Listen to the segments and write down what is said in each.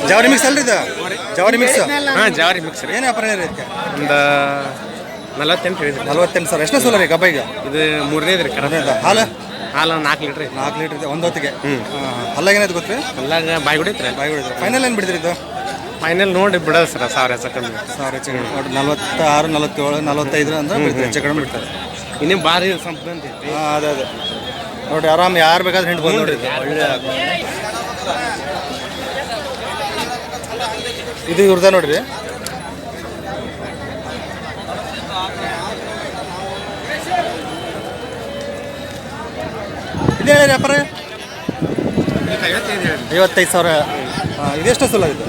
ಜವಾರಿ ಮಿಕ್ಸ್ ಅಲ್ರಿ ಇದು ಜವಾರಿ ಮಿಕ್ಸ್ ಹಾಂ ಜವಾರಿ ಮಿಕ್ಸ್ ರೀ. ಏನು ವ್ಯಾಪಾರ ರೀ ಇದಕ್ಕೆ? ಒಂದು 48 ಹೇಳಿದ್ರಿ. 48 ಸಾವಿರ. ಎಷ್ಟನೇ ಸೋಲ ರೀ ಗಬ್ಬ ಈಗ? ಇದು ಮೂರನೇದು ರೀ. ಕರೆಕ್ಟ್ ಹಾಲು ಹಾಲು 4 ಲೀಟ್ರ್. 4 ಲೀಟ್ರ್ ಇದೆ ಒಂದು ಹೊತ್ತಿಗೆ. ಅಲ್ಲಾಗ ಏನಾಯ್ತು ಗೊತ್ತ್ರಿ? ಅಲ್ಲಾಗ ಬಾಯಿ ಹೊಡಿತ್ರಿ. ಬಾಯಿ ಹೊಡಿದ್ರಿ. ಫೈನಲ್ ಏನು ಬಿಡ್ತೀರಿ ಇದು? ಫೈನಲ್ ನೋಡಿ ಬಿಡೋದು ಸರ್ 1000 ಹೆಚ್ಚು ಕಮ್ಮಿ. 1000 ಹೆಚ್ಚು ಕಮ್ಮಿ ನೋಡಿ 46, 47, 45 ಅಂದ್ರೆ ಬಿಡ್ತೀರಿ, ಹೆಚ್ಚು ಕಡಿಮೆ ಬಿಡ್ತಾರೆ. ಇನ್ನೇ ಭಾರಿ ಸಂಪದಂತ ಐತಿ. ಹಾಂ ಅದೇ ನೋಡಿ ಆರಾಮ್ ಯಾರು ಬೇಕಾದ್ರೆ ಹಿಂಡು ಬಂದು ನೋಡಿರಿ. ಒಳ್ಳೆ ಇದು ಇವ್ರದ ನೋಡ್ರಿ. ಇದೇ ಹೇಳಿ ವ್ಯಾಪಾರ 55 ಸಾವಿರ. ಇದೆಷ್ಟು ಸಲ ಇದು?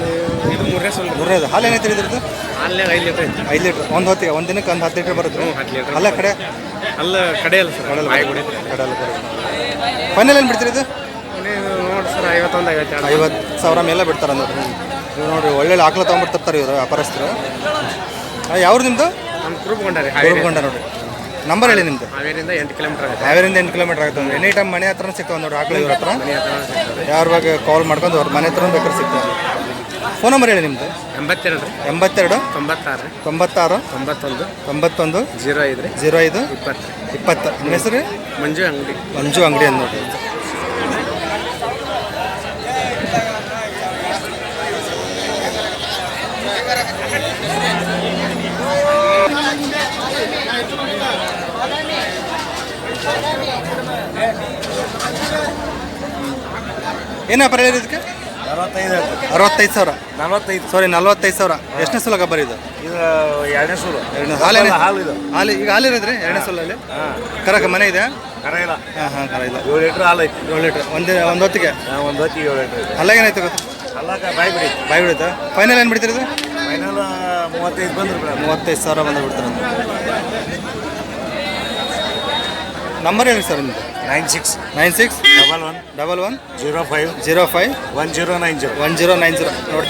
ಇದು ಮೂರನೇ ಸಲ. ಮೂರನೇದು. ಹಾಲು ಏನೈತಿ ಇದ್ರದ್ದು? ಹಾಲು 5 ಲೀಟ್ರ್ ಐತಿ. 5 ಲೀಟ್ರ್ ಒಂದು ಹೊತ್ತಿಗೆ. ಒಂದು ದಿನಕ್ಕೆ ಒಂದು 10 ಲೀಟ್ರ್ ಬರುತ್ತೆ. 10 ಲೀಟ್ರ್. ಅಲ್ಲ ಕಡೆ ಅಲ್ಲ ಕಡೆ ಅಲ್ಲ ಸರ್. ಬಾಯಿ ಹೊಡಿತ್ರಿ. ಕಡೆ ಅಲ್ಲ ಬರುತ್ತೆ. ಫೈನಲ್ ಏನು ಬಿಡ್ತೀರಿ ಇದು? ನೋಡಿ ಸರ್ 51, 52. 50 ಸಾವಿರ ಮೇಲೆ ಬಿಡ್ತಾರೆ ನೋಡ್ರಿ. ಇವ್ರು ನೋಡಿರಿ ಒಳ್ಳೆ ಆಕಳ ತೊಗೊಂಡ್ಬಿಡ್ತಿರ್ತಾರೆ ಇವರು ವ್ಯಾಪಾರಸ್ಥರು. ಯಾವ್ದು ನಿಮ್ಮದು? ನಮ್ಮ ಕುರುಬಗೊಂಡ ನೋಡಿರಿ. ನಂಬರ್ ಹೇಳಿ ನಿಮ್ಮದು. ಹಾವೇರಿಂದ 8 ಕಿಲೋಮೀಟರ್ ಆಗುತ್ತೆ. ಹಾವೇರಿಂದ 8 ಕಿಲೋಮೀಟರ್ ಆಗುತ್ತೆ. ಎನಿ ಟೈಮ್ ಮನೆ ಹತ್ರನೇ ಸಿಗ್ತಾವೆ ನೋಡಿ ಆಕಳ ಇವ್ರ ಹತ್ರ. ಯಾರ ಬಗ್ಗೆ ಕಾಲ್ ಮಾಡ್ಕೊಂಡು ಅವ್ರ ಮನೆ ಹತ್ರ ಬೇಕಾದ್ರೆ ಸಿಗ್ತಾವೆ. ಫೋನ್ ನಂಬರ್ ಹೇಳಿ ನಿಮ್ಮದು. 82 82 96 96 91 91 05 05 20 20. ನಿಮ್ಮ ಹೆಸರು? ಮಂಜು ಅಂಗಡಿ. ಮಂಜು ಅಂಗಡಿ ಅಂತ ನೋಡಿ. ಏನು ವ್ಯಾಪಾರ ಹೇಳಿ ಇದಕ್ಕೆ? 65 ಸಾವಿರ. 45 ಸಾವಿರ. ಎಷ್ಟನೇ ಸಲ ಗಬ್ಬರ್ ಇದು? ಇದು 2ನೇ ಸೂಲು. ಹಾಲು ಈಗ ಹಾಲು ಇರೋದ್ರಿ 2ನೇ ಸಲಲ್ಲಿ. ಕರಕ ಮನೆ ಇದೆ? ಕರ ಇಲ್ಲ. ಹಾಂ ಕರ ಇಲ್ಲ. 7 ಲೀಟ್ರ್ ಹಾಲು ಐತಿ. 7 ಲೀಟ್ರ್ ಒಂದು ಹೊತ್ತಿಗೆ. ಒಂದು ಹೊತ್ತಿಗೆ 7 ಲೀಟ್ರ್. ಅಲ್ಲಾಗ ಏನಾಯ್ತು ಗೊತ್ತಾ? ಅಲ್ಲಾಗ ಬಾಯಿ ಬಿಡಿ. ಬಾಯಿ ಬಿಡುತ್ತಾ? ಫೈನಲ್ ಏನು ಬಿಡ್ತೀರಿ ಇದು? ಫೈನಲ್ 35 ಬಂದ್ರೆ 35 ಸಾವಿರ ಬಂದು ಬಿಡ್ತಾರೆ. ನಂಬರ್ ಹೇಳಿ ಸರ್ ನಿಮ್ಮದು. 96 96 11 11 05 05 1090 1090 ನೋಡಿ.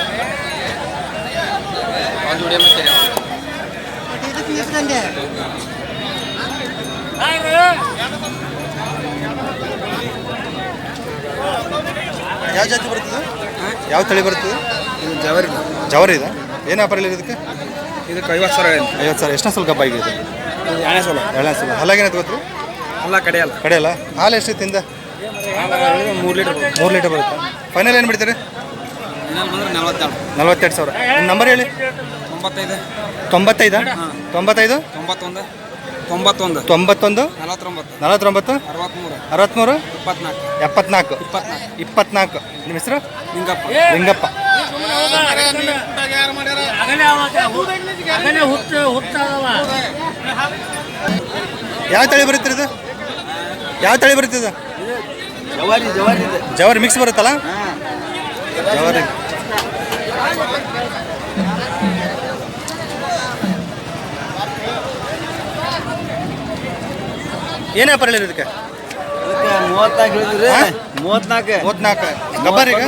ಯಾವ ಜಾತಿ ಬರ್ತದೆ? ಯಾವ ತಳಿ ಬರ್ತದೆ? ಇದು ಜವಾರಿ. ಜವಾರಿ ಇದೆ. ಏನು ವ್ಯಾಪಾರ ಇಲ್ಲ ಇದಕ್ಕೆ? ಇದಕ್ಕೆ 50 ಸಾವಿರ. 50 ಸಾವಿರ. ಎಷ್ಟನೇ ಸಲ ಗಬ್ಬ ಆಗಿದೆ? 2ನೇ ಸಲ. 2ನೇ ಸಲ. ಹಾಲಾಗೇನಾಯ್ತು ಗೊತ್ತ್ರಿ? ಅಲ್ಲ ಕಡೆ ಅಲ್ಲ. ಕಡೆ ಅಲ್ಲ. ಹಾಲು ಎಷ್ಟು ತಿಂದ? 3 ಲೀಟ್ರ್. 3 ಲೀಟ್ರ್ ಬರುತ್ತೆ. ಫೈನಲ್ ಏನು ಬಿಡ್ತೀರಿ? ಬಂದ್ರೆ 42. 42 ಸಾವಿರ. ನಿಮ್ಮ ನಂಬರ್ ಹೇಳಿ. 95 95 95 91 91 91 49 49 63 74 24. ನಿಮ್ಮ ಹೆಸರು? ಲಿಂಗಪ್ಪ. ಲಿಂಗಪ್ಪ. ಯಾವ ತಳಿ ಬರುತ್ತೆ ಇದು? ಯಾವ ತಳಿ ಬರುತ್ತೆ ಇದು? ಜವಾರಿ ಮಿಕ್ಸ್ ಬರುತ್ತಲ್ಲ? ಜವಾರಿ. ಏನು ವ್ಯಾಪಾರ ಹೇಳಿರಿ ಇದಕ್ಕೆ? 34 ಗಬ್ಬರ್ ಈಗ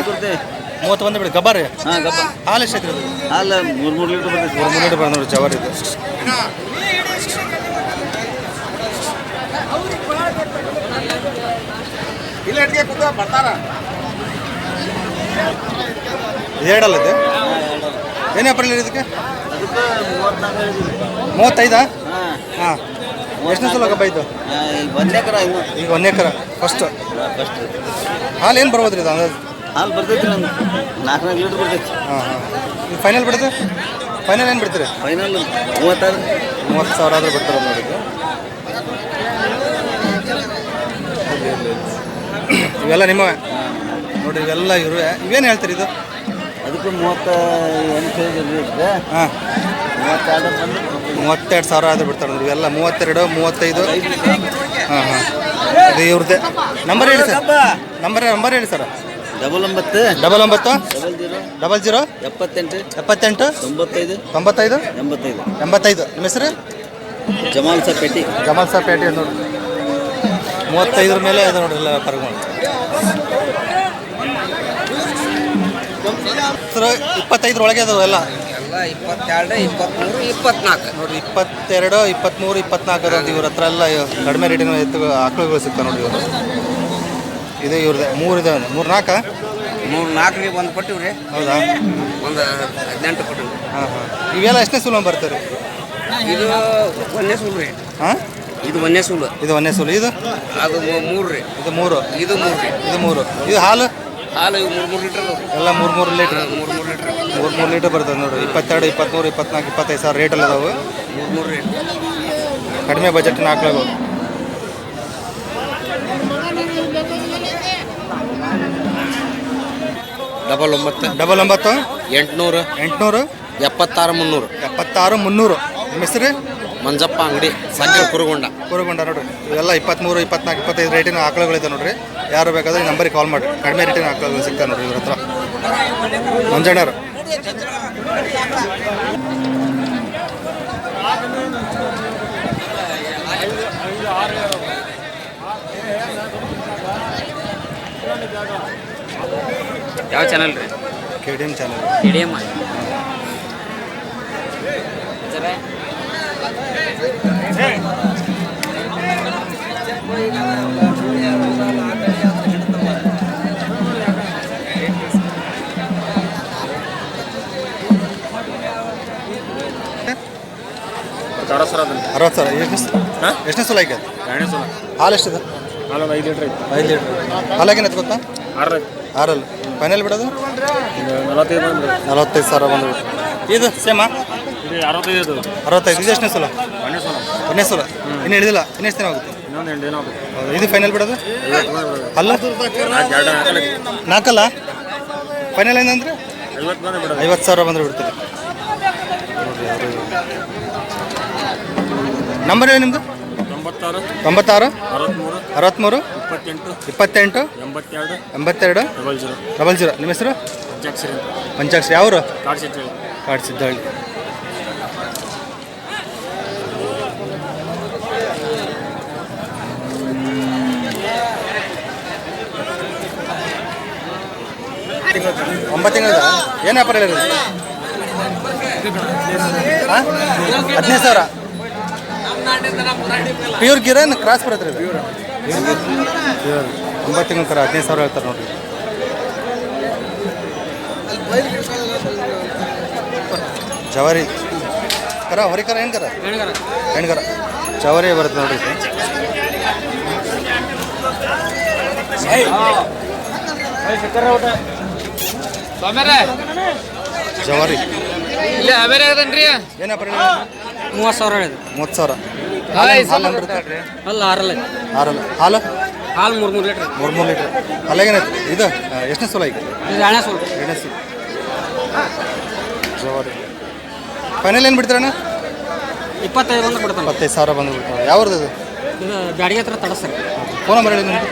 31 ಬಿಡಿ ಗಬ್ಬರ್. ಹಾಲು ಎಷ್ಟು ಐತ್ರಿ? ಹಾಲು 3 ಲೀಟ್ರ್ ಬರ್ತೈತಿ. 3 ಲೀಟ್ರ್ ಬರೋದು ನೋಡಿ ಜವಾರಿ ಇದು. ಎರಡಲ್ಲ ಇದೆ. ಏನು ವ್ಯಾಪಾರ ಹೇಳಿರಿ ಇದಕ್ಕೆ? 35. ಹಾಂ. ಎಷ್ಟನೇ ಸಲ ಗಬ್ಬ ಇದು? ಈಗ 1 ಎಕರೆ ಫಸ್ಟ್. ಹಾಲು ಏನು ಬರ್ಬೋದ್ರಿ ಇದು ಅಂದಾಜು? ಹಾಲು ಬರ್ತೈತಿ. 4 ಲೀಟ್ರ್ ಬರ್ತೈತಿ. ಹಾಂ ಈಗ ಫೈನಲ್ ಬಿಡುತ್ತೆ? ಫೈನಲ್ ಏನು ಬಿಡ್ತೀರಿ? ಫೈನಲ್ 30 ಸಾವಿರ ಆದರೂ ಬಿಡ್ತಾರೆ ನೋಡಿದ್ದು. ಇವೆಲ್ಲ ನಿಮ್ಮವೆ ನೋಡಿ. ಇವೆಲ್ಲ ಇರುವೆ. ಇವೇನು ಹೇಳ್ತೀರಿ ಇದು? ಅದಕ್ಕೆ 38 ಹಾಂ 32 ಸಾವಿರ ಆದರೂ ಬಿಡ್ತಾರೆ ನೋಡಿ. ಇವೆಲ್ಲ 32 35. ಹಾಂ ಇದು ಇವ್ರದ್ದೇ. ನಂಬರ್ ಹೇಳಿ ಸರ್. ನಂಬರ್ ಹೇಳಿ ಸರ್. 99 99 00 78 78 95 95 85. 85. ನಿಮ್ಮ ಹೆಸರು? ಜಮಾಲ್ ಸರ್ ಪೇಟಿ. ಜಮಾಲ್ ಸಾಬ್ ಪೇಟೆ ನೋಡಿ. 35 ಮೇಲೆ ಇದೆ ನೋಡಿ ಎಲ್ಲ ವ್ಯಾಪಾರಗಳು. ಸರ್ 25 ಒಳಗೆ ಅದಾವೆ ಎಲ್ಲ. 22 23 24 ನೋಡಿ 22 23 24 ಅದ ಇವ್ರ ಹತ್ರ ಎಲ್ಲ ಕಡಿಮೆ ರೇಟಿನ ಆಕಳುಗಳು ಸಿಗ್ತಾವೆ ನೋಡಿ ಇವರು. ಇದು ಇವ್ರದ್ದು 3 ಇದೆ. 3 4 ನಾಲ್ಕರಿಗೆ ಒಂದು ಕೊಟ್ಟಿವ್ರಿ, ಹೌದಾ? ಒಂದು 18 ಕೊಟ್ಟಿವ್ರಿ. ಹಾಂ ಹಾಂ. ಇವೆಲ್ಲ ಎಷ್ಟನೇ ಸೂಲು ಬರ್ತಾರೆ? ಇದು ಒಂದೇ ಸೂಲು ರೀ. ಹಾಂ, ಇದು ಒಂದೇ ಸೂಲು. ಇದು ಒಂದೇ ಸೂಲು. ಇದು ಅದು 3 ರೀ. ಇದು 3. ಇದು 3 ರೀ. ಇದು 3. ಇದು ಹಾಲು ಹಾಲು ಇವು 3 ಲೀಟ್ರ್ ಅದಾವೆ. ಎಲ್ಲ 3 ಲೀಟ್ರ್. 3 ಲೀಟ್ರ್ 3 ಲೀಟ್ರ್ ಬರ್ತದೆ ನೋಡಿರಿ. 22, 23, 24, 25 ಸಾವಿರ ರೇಟಲ್ಲಿ ಅದಾವೆ. 3 ರೇಟ್. ಕಡಿಮೆ ಬಜೆಟ್ನ ಆಕಳಗಳು. ಡಬಲ್ 9 800 800 800 76 300 76 300. ನಿಮ್ಮ ಹೆಸರು? ಮಂಜಪ್ಪ ಅಂಗಡಿ, ಸಂಜೆ ಕುರುಗೊಂಡ. ಕೂರುಗೊಂಡ ನೋಡ್ರಿ. ಇವೆಲ್ಲ 23, 24, 25 ರೇಟಿನ ಆಕಳುಗಳಿದೆ ನೋಡ್ರಿ. ಯಾರು ಬೇಕಾದ್ರೆ ಈ ನಂಬರಿಗೆ ಕಾಲ್ ಮಾಡಿರಿ. ಕಡಿಮೆ ರೇಟಿನ ಆಕಳುಗಳು ಸಿಗ್ತಾವೆ ನೋಡ್ರಿ ಇವ್ರ ಹತ್ರ. ಮಂಜಣ್ಣರು. ಯಾವ ಚಾನಲ್ ರೀ? KDM channel. KDM. ಅರವತ್ತು ಸಾವಿರ. ಎಷ್ಟನೇ ಸಲ ಆಯ್ಕೆ? ಹಾಲು ಎಷ್ಟಿದೆ? ಹಾಲು 5 ಲೀಟ್ರ್ ಐತಿ. 5 ಲೀಟ್ರ್. ಹಾಲಾಗೇನು ಎತ್ತು ಗೊತ್ತಾ? 6. ಫೈನಲ್ ಬಿಡೋದು 45 ಸಾವಿರ ಬಂದ್ಬಿಟ್ಟು. ಇದು ಸೇಮಾ 65. 65. ಇದು ಎಷ್ಟನೇ ಸಲ? ಒಂದನೇ ಸಲ. ಇನ್ನೂ ಹಿಡಿದಿಲ್ಲ. ಇನ್ನೆಷ್ಟು ದಿನ ಆಗುತ್ತೆ? ಹೌದು. ಇದು ಫೈನಲ್ ಬಿಡೋದು ಅಲ್ಲ? 4 ಫೈನಲ್ ಏನಂದ್ರೆ 50 ಸಾವಿರ ಬಂದ್ರೆ ಬಿಡ್ತೀವಿ. ನಂಬರ್ ಹೇಳಿ ನಿಮ್ಮದು? 96 63 28 82 00. ನಿಮ್ಮ ಹೆಸರು? ಪಂಚಾಕ್ಷರಿ. ಯಾವರು? ಕಾಡ್ಸಿದ್ದಹಳ್ಳಿ. ಒಂಬತ್ತು ತಿಂಗಳ ಏನು ವ್ಯಾಪಾರ ಹೇಳಿರೋದು? 15 ಸಾವಿರ. ಪ್ಯೂರ್ ಗಿರನ್ ಕ್ರಾಸ್ ಬರುತ್ತೆ ರೀ. ಪ್ಯೂರ್ 9 ತಿಂಗಳ ಕರ 15 ಸಾವಿರ ಹೇಳ್ತಾರೆ ನೋಡಿರಿ. ಜವಾರಿ ಕರ, ಹೊರಿ ಕರ, ಏನು ಕರ? ಹೆಣ್ಗರ. ಜವಾರಿ ಬರುತ್ತೆ ನೋಡಿರಿ. ಜವಾರಿ ಏನು ವ್ಯಾಪಾರ? 30 ಸಾವಿರ ಹೇಳಿದೆ. 30 ಸಾವಿರ. ಹಾಲು ಬರುತ್ತೆ? ಅಲ್ಲ 6 ಹಾಲು. ಹಾಲು ಹಾಲು 3 ಲೀಟ್ರ್. 3 ಲೀಟ್ರ್. ಹಾಲಾಗೇನೈತೆ? ಇದು ಎಷ್ಟನೇ ಸಲ ಈಗ? ಇದು 2ನೇ ಸೂಲು. 2ನೇ ಸಲ. ಜವಾರಿ. ಫೈನಲ್ ಏನು ಬಿಡ್ತೀರಣ್ಣ? 25 ಬಂದು ಬಿಡ್ತಾನೆ. 25 ಸಾವಿರ ಬಂದು ಬಿಡ್ತಾರೆ. ಯಾವ್ದು ಇದು? ಇದು ಬ್ಯಾಡಿಗೆ ಹತ್ರ ತಡಸ್ತಾರೆ. ಫೋನ್ ನಂಬರ್ ಹೇಳಿ ನಿಮ್ಮದು?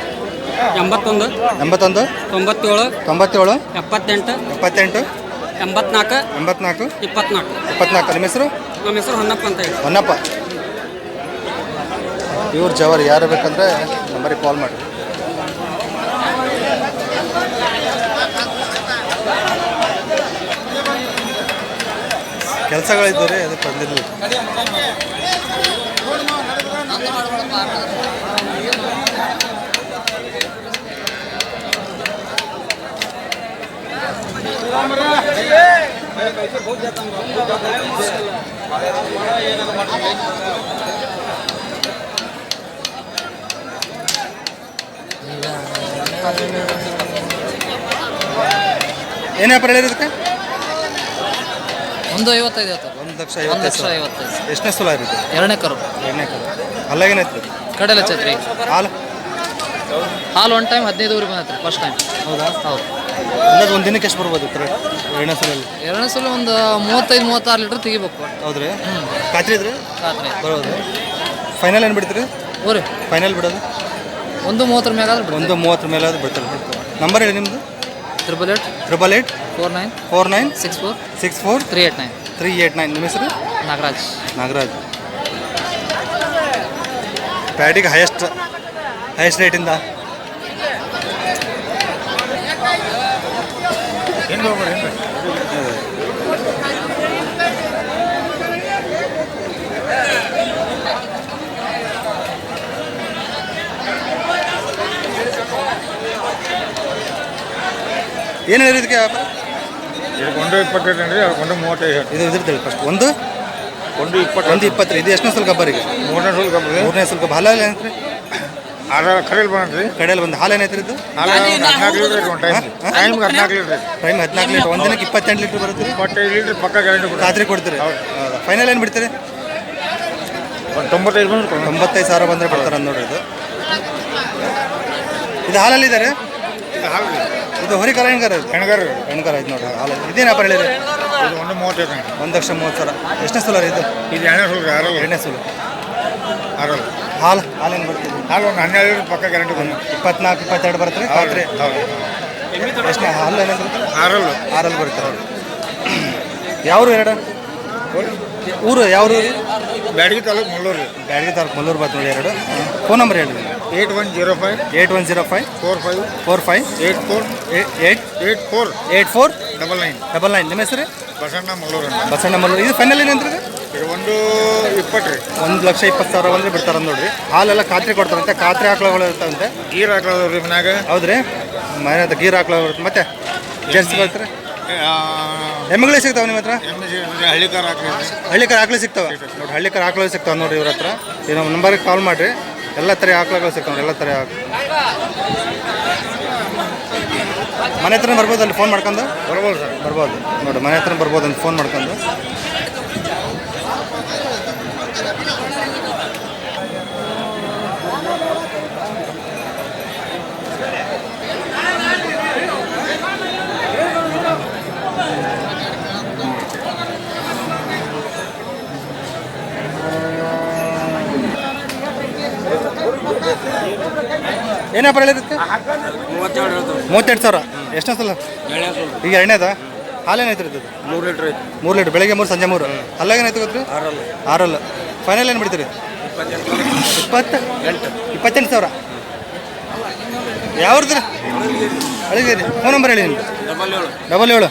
81 97 97 98 78 74 84 84 24. 24. ನಿಮ್ಮ ಹೆಸರು? ನಮ್ಮ ಹೆಸರು ಹೊನ್ನಪ್ಪ ಅಂತ ಹೇಳಿ. ಹೊನ್ನಪ್ಪ. ಇವ್ರು ಜವಾರಿ. ಯಾರು ಬೇಕಂದ್ರೆ ನಂಬರಿಗೆ ಕಾಲ್ ಮಾಡಿ. ಕೆಲಸಗಳಿದ್ದು ರೀ, ಅದಕ್ಕೆ ಬಂದಿರಲಿ. ಏನು ವ್ಯಾಪಾರ ಹೇಳಿರಿ ಇದಕ್ಕೆ? 1.55 1,50,000. ಎಷ್ಟನೇ ಸಲ ಇರುತ್ತೆ? 2ನೇ ಕರು. 2ನೇ ಕರು. ಅಲ್ಲಾಗೇನೈತೆ? ಕಡಲೆ ಛತ್ರಿ. ಹಾಲು ಒಂದು ಟೈಮ್ 15 ಊರಿಗೆ ಬಂದೈತೆ ರೀ, ಫಸ್ಟ್ ಟೈಮ್. ಹೌದಾ? ಹೌದು. ಅಂದಾಜು ಒಂದು ದಿನಕ್ಕೆ ಎಷ್ಟು ಬರ್ಬೋದು ಇತ್ತು 2ನೇ ಸಲಲ್ಲಿ? 2ನೇ ಸಲ ಒಂದು 35-36 ಲೀಟ್ರ್ ತೆಗಿಬೇಕು. ಹೌದ್ರಿ? ಖಾತ್ರಿ ಇದ್ರಿ? ರಾತ್ರಿ ಬರೋದು. ಫೈನಲ್ ಏನು ಬಿಡ್ತೀರಿ? ಊರಿ ಫೈನಲ್ ಬಿಡೋದು 1.30 ಮ್ಯಾಗಾದ್ರೆ ಬಿಡ್ತೀವಿ. 1.30 ಮೇಲೆ ಆದ್ರೆ ಬಿಡ್ತಾರೆ. ನಂಬರ್ ಹೇಳಿ ನಿಮ್ಮದು? 888 49 49 64 64 389. 389. ನಿಮ್ಮ ಹೆಸರು? ನಾಗರಾಜ್. ನಾಗರಾಜ್. ಪ್ಯಾಡಿಗೆ ಹೈಯೆಸ್ಟ್ ರೇಟಿಂದ ಏನು ಹೇಳಿರಿ ಇದಕ್ಕೆ ವ್ಯಾಪಾರ? ಒಂದು 25 ಅಂದರೆ ಒಂದು 35. ಇದು ಇದ್ರದ್ದು ಫಸ್ಟ್ ಒಂದು 20 ಇದು ಎಷ್ಟನೇ ಸಲ ಗಬ್ಬರಿಗೆ? ಮೂರನೇ ಸಲ ಗಬ್ಬ ಮೂರನೇ ಸಲ ಗಬ್ಬ. ಹಾಲು ಏನೈತ್ರಿ? ಕರೆಯಲ್ಲಿ ಬಂದ್ರಿ ಕಡೆಯಲ್ಲಿ ಬಂದು ಹಾಲು ಏನೈತ್ರಿ ಇದು? ಹಾಲು 14 ಲೀಟ್ರ್ ಒಂದು ಟೈಮ್ಗೆ 14 ಲೀಟ್ರ್. Time 14 litre. ಒಂದು ದಿನಕ್ಕೆ 28 ಲೀಟ್ರ್ ಬರುತ್ತೆ. 25 ಲೀಟ್ರ್ ಪಕ್ಕ ಗ್ಯಾರಂಟಿ ಕೊಡ್ತೀವಿ. ಖಾತ್ರಿ ಕೊಡ್ತೀರಿ? ಹೌದಾ? ಫೈನಲ್ ಏನು ಬಿಡ್ತೀರಿ? ಒಂದು 95 ಬಂದ್ರೆ 95,000 ಬಂದರೆ ಬಿಡ್ತಾರೆ ಅಂದ್ ನೋಡ್ರಿ. ಇದು ಹಾಲಲ್ಲಿ ಇದ್ದಾರೆ. ಇದು ಹೊರಿಕರ ಹೆಣ್ಗಾರ? ಹೆಣ್ಗಾರ ಇದು ನೋಡ್ರಿ ಹಾಲು. ಇದೇನು ವ್ಯಾಪಾರ ಹೇಳಿರಿ? ಇದು 135. 1,30,000. ಎಷ್ಟನೇ ಸಲ ಇದು? ಇದು ಎರಡನೇ ಸಲ ಆರಲ್ಲ. ಹಾಲು ಹಾಲೇನು ಬರ್ತೀವಿ? ಹಾಲು ಒಂದು 12 ಲೀಟ್ರ್ ಪಕ್ಕ ಗ್ಯಾರಂಟಿ ಬಂದು 24, 22 ಬರುತ್ತೆ ಖಾತ್ರಿ. ಎಷ್ಟನೇ ಹಾಲು ಏನೇನು ಬರುತ್ತೆ? ಆರಲ್ಲಿ ಬರುತ್ತೆ. ಯಾವರು ಎರಡು ಊರು? ಯಾವರು? ಬ್ಯಾಡಗಿ ತಾಲೂಕು ಮಲ್ಲೂರು. ಬ್ಯಾಡಗಿ ತಾಲೂಕು ಮಲ್ಲೂರು ಬರ್ತದೆ ನೋಡಿ. ಎರಡು ಫೋನ್ ನಂಬರ್ ಹೇಳಿ. 8105 8105 45 84 99. ನಿಮ್ಮ ಹೆಸರು? ಬಸಣ್ಣ ಮಲ್ಲೂರು ಅಂತ. ಬಸಣ್ಣ ಮಲ್ಲೂರು. ಇದು ಫೈನಲ್ ಏನಂದ್ರೆ ಇದು 120 ರೀ. 1,20,000 ಬಂದರೆ ಬಿಡ್ತಾರೆ ನೋಡಿ. ಹಾಲೆಲ್ಲ ಖಾತ್ರಿ ಕೊಡ್ತಾರಂತೆ. ಖಾತ್ರಿ ಹಾಕ್ಳಗಳು ಇರ್ತಾವಂತೆ. ಗೀರ್ ಹಾಕ್ಲವ್ರಿ ಮನ್ಯಾಗ. ಹೌದ್ರಿ? ಮನೆ ಗೀರ್ ಹಾಕ್ಳ ಬರುತ್ತೆ. ಮತ್ತೆ ಜರ್ಸಿ ಬರ್ತಾರೆ. ಎಮ್ಮೆಗಳೇ ಸಿಗ್ತಾವೆ ನಿಮ್ಮ ಹತ್ರ? ಹಳ್ಳಿಕಾರ ಹಾಕ್ಲಿ. ಹಳ್ಳಿಕಾರ ಆಕಳು ಸಿಗ್ತಾವೆ ನೋಡಿ. ಹಳ್ಳಿಕಾರ ಆಕಳು ಸಿಗ್ತಾವೆ ನೋಡಿ ಇವ್ರ ಹತ್ರ. ಈ ನಮ್ಮ ನಂಬರಿಗೆ ಕಾಲ್ ಮಾಡಿರಿ. ಎಲ್ಲ ಥರ ಆಕಳುಗಳು ಸಿಗ್ತಾವೆ. ಎಲ್ಲ ಥರ ಮನೆ ಹತ್ರ ಬರ್ಬೋದು. ಅಲ್ಲಿ ಫೋನ್ ಮಾಡ್ಕೊಂಡು ಬರ್ಬೋದು ಸರ್. ಬರ್ಬೋದು ನೋಡಿ. ಮನೆ ಹತ್ರ ಬರ್ಬೋದು ಅಂತ ಫೋನ್ ಮಾಡ್ಕೊಂಡು. ಏನು ವ್ಯಾಪಾರ ಹೇಳಿರುತ್ತೆ? 32,000. ಎಷ್ಟನೇ ಸಲ? ಈಗ ಎರಡನೇದ? ಹಾಲೇನೈತ್ರಿ ಇದು? 3 ಲೀಟ್ರ್ ಐತಿ. 3 ಲೀಟ್ರ್. ಬೆಳಗ್ಗೆ 3 ಸಂಜೆ 3. ಅಲ್ಲಾಗೇನಾಯ್ತು ಗೊತ್ತ್ರಿ? 6. ಫೈನಲ್ ಏನು ಬಿಡ್ತೀರಿ? 28,000. ಯಾವ್ದು? ಅಳಿಗೇರಿ. ಫೋನ್ ನಂಬರ್ ಹೇಳಿ ನಿಮ್ದು. 77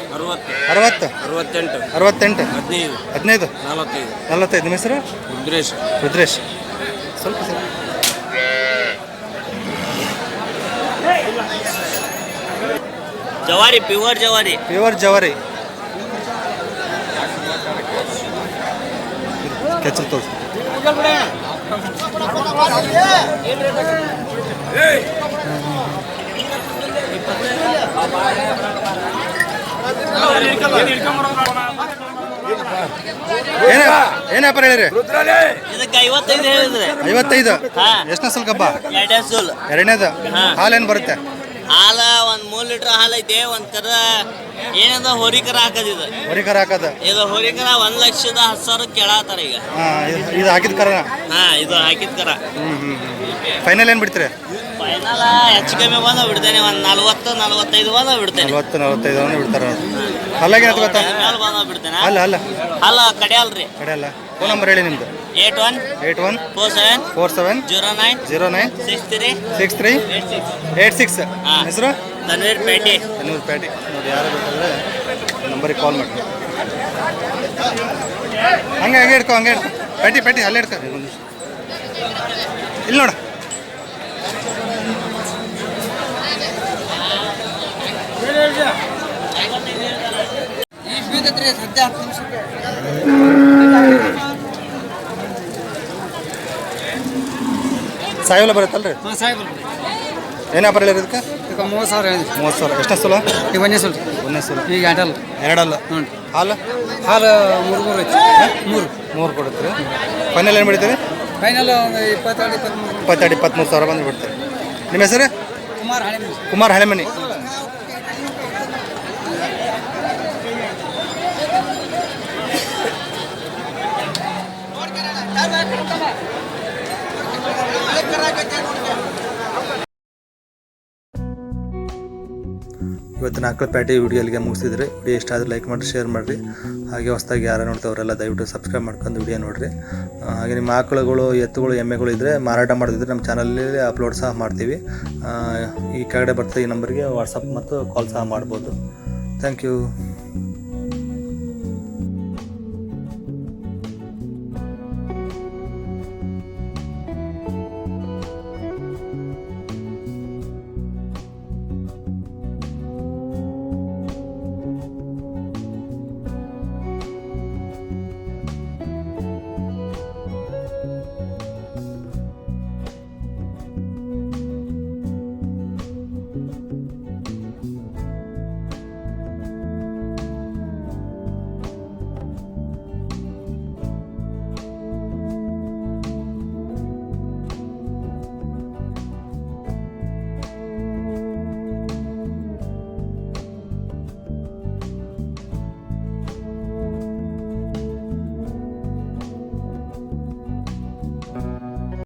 60 68 15 45. ನಿಮ್ಮ ಹೆಸರು? ರುದ್ರೇಶ್. ಸ್ವಲ್ಪ ಜವಾರಿ, ಪ್ಯೂರ್ ಜವಾರಿ. ಕೆಚ್ಚಲ್ ತೋರಿಸಿ. ಏನು ವ್ಯಾಪಾರ ಹೇಳಿರಿ? ಇದಕ್ಕೆ 55 ಹೇಳಿದ್ರೆ. 55. ಎಷ್ಟನೇ ಸಲ ಗಬ್ಬ? ಎರಡನೇದು. ಹಾಲೇನು ಬರುತ್ತೆ? ಹಾಲ ಒಂದು 3 ಲೀಟ್ರ್ ಹಾಲು ಐತೆ. ಒಂದು ಕರ ಏನದ ಹೋರಿಕರ ಹಾಕದಿದೆ. ಹೋರಿಕರ ಹಾಕದ ಇದು ಹೋರಿಕರ 1,10,000 ಕೇಳತ್ತಾರ ಈಗ. ಇದು ಹಾಕಿದ ಕರ? ಇದು ಹಾಕಿದ ಕರ. ಫೈನಲ್ ಏನು ಬಿಡ್ತೀರಿ? ಫೈನಲ್ ಹೆಚ್ಚು ಕಮ್ಮಿ ಬಂದ ಬಿಡ್ತೇನೆ. ಒಂದು 40-45 ಬಂದ ಬಿಡ್ತೇನೆ. 40-45 ಬಿಡ್ತಾರೆ. ಅಲ್ಲಾಗ ಏನಾಯ್ತು ಗೊತ್ತಾ? ಬಂದ ಬಿಡ್ತೇನೆ. ಅಲ್ಲ ಕಡೆ ಅಲ್ರಿ. ಕಡೆ ಅಲ್ಲ. ಫೋನ್ ನಂಬರ್ ಹೇಳಿ ನಿಮ್ದು. 81 47 09 63 86. ಹೆಸರು? ತನ್ವೀರ್ ಪೇಟೆ ನೋಡಿ. ಯಾರು ಬೇಕಾದ್ರೆ ನಂಬರಿಗೆ ಕಾಲ್ ಮಾಡಿ. ಹಂಗೆ ಹಿಡ್ಕೊ. ಪೇಟಿ ಅಲ್ಲೇ ಹಿಡ್ಕೊ. ಇಲ್ಲಿ ನೋಡ. ಸಾಯಿವಲ್ಲ ಬರುತ್ತಲ್ರಿ? ಏನು ವ್ಯಾಪಾರ ಹೇಳಿರಿ ಇದಕ್ಕೆ? 30,000. ಎಷ್ಟನೇ ಸಲ? ಈಗ ಒಂದೇ ಸಲ. ಈಗ ಎರಡಲ್ಲ. ಹಾಲು 3 ಕೊಡುತ್ತೀರಿ. ಫೈನಲ್ ಏನು ಬಿಡ್ತೀರಿ? ಫೈನಲ್ 22-23,000 ಬಂದು ಬಿಡ್ತೀರಿ. ನಿಮ್ಮ ಹೆಸರು? ಕುಮಾರ್ ಹಳೆಮನಿ. ಇವತ್ತಿನ ಆಕಳಪೇಟೆ ವಿಡಿಯೋ ಅಲ್ಲಿಗೆ ಮುಗಿಸಿದ್ರಿ. ವಿಡಿಯೋ ಇಷ್ಟ ಆದರೆ ಲೈಕ್ ಮಾಡಿ, ಶೇರ್ ಮಾಡಿರಿ. ಹಾಗೆ ಹೊಸದಾಗಿ ಯಾರು ನೋಡ್ತಾವ್ರೆಲ್ಲ ದಯವಿಟ್ಟು ಸಬ್ಸ್ಕ್ರೈಬ್ ಮಾಡ್ಕೊಂಡು ವಿಡಿಯೋ ನೋಡಿರಿ. ಹಾಗೆ ನಿಮ್ಮ ಆಕಳುಗಳು, ಎತ್ತುಗಳು, ಎಮ್ಮೆಗಳು ಇದ್ದರೆ ಮಾರಾಟ ಮಾಡೋದಿದ್ರೆ ನಮ್ಮ ಚಾನಲಲ್ಲಿ ಅಪ್ಲೋಡ್ ಸಹ ಮಾಡ್ತೀವಿ. ಈ ಕೆಳಗಡೆ ಬರ್ತದೆ ಈ ನಂಬರ್ಗೆ ವಾಟ್ಸಪ್ ಮತ್ತು ಕಾಲ್ ಸಹ ಮಾಡ್ಬೋದು. Thank you.